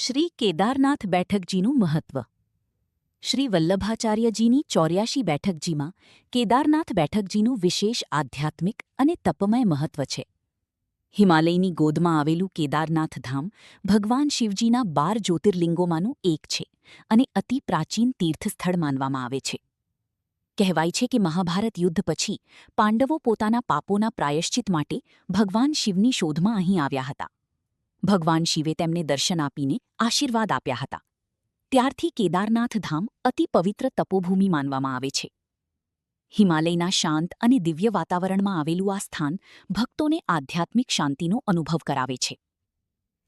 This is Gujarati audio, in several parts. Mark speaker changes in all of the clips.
Speaker 1: શ્રી કેદારનાથ બેઠકજીનું મહત્વ. શ્રી વલ્લભાચાર્યજીની 84 બેઠકજીમાં કેદારનાથ બેઠકજીનું વિશેષ આધ્યાત્મિક અને તપમય મહત્વ છે. હિમાલયની ગોદમાં આવેલું કેદારનાથ ધામ ભગવાન શિવજીના 12 જ્યોતિર્લિંગોમાંનું એક છે અને અતિ પ્રાચીન તીર્થસ્થળ માનવામાં આવે છે. કહેવાય છે કે મહાભારત યુદ્ધ પછી પાંડવો પોતાના પાપોના પ્રાયશ્ચિત માટે ભગવાન શિવની શોધમાં અહીં આવ્યા હતા. ભગવાન શિવે તેમને દર્શન આપીને આશીર્વાદ આપ્યા હતા. ત્યારથી કેદારનાથ ધામ અતિ પવિત્ર તપોભૂમિ માનવામાં આવે છે. હિમાલયના શાંત અને દિવ્ય વાતાવરણમાં આવેલું આ સ્થાન ભક્તોને આધ્યાત્મિક શાંતિનો અનુભવ કરાવે છે.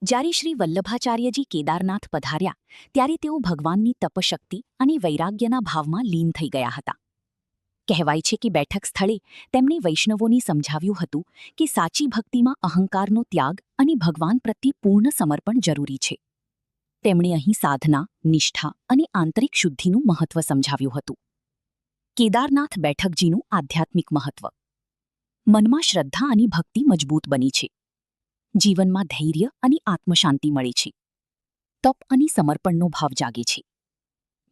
Speaker 1: જ્યારે શ્રી વલ્લભાચાર્યજી કેદારનાથ પધાર્યા ત્યારે તેઓ ભગવાનની તપશક્તિ અને વૈરાગ્યના ભાવમાં લીન થઈ ગયા હતા. કહેવાય છે કે બેઠક સ્થળે તેમણે વૈષ્ણવોને સમજાવ્યું હતું કે સાચી ભક્તિમાં અહંકારનો ત્યાગ અને ભગવાન પ્રત્યે પૂર્ણ સમર્પણ જરૂરી છે. તેમણે અહીં સાધના, નિષ્ઠા અને આંતરિક શુદ્ધિનું મહત્વ સમજાવ્યું હતું. કેદારનાથ બેઠકજીનું આધ્યાત્મિક મહત્વ. મનમાં શ્રદ્ધા અને ભક્તિ મજબૂત બની છે. જીવનમાં ધૈર્ય અને આત્મશાંતિ મળે છે. તપ અને સમર્પણનો ભાવ જાગે છે.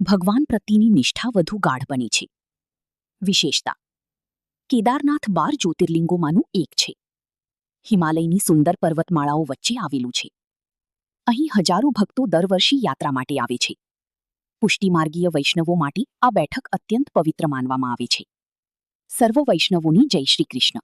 Speaker 1: ભગવાન પ્રત્યેની નિષ્ઠા વધુ ગાઢ બની છે. વિશેષતા. કેદારનાથ 12 જ્યોતિર્લિંગોમાંનું એક છે. હિમાલયની સુંદર પર્વતમાળાઓ વચ્ચે આવેલું છે. અહીં હજારો ભક્તો દર વર્ષે યાત્રા માટે આવે છે. પુષ્ટિમાર્ગીય વૈષ્ણવો માટે આ બેઠક અત્યંત પવિત્ર માનવામાં આવે છે. સર્વ વૈષ્ણવોની જય શ્રી કૃષ્ણ.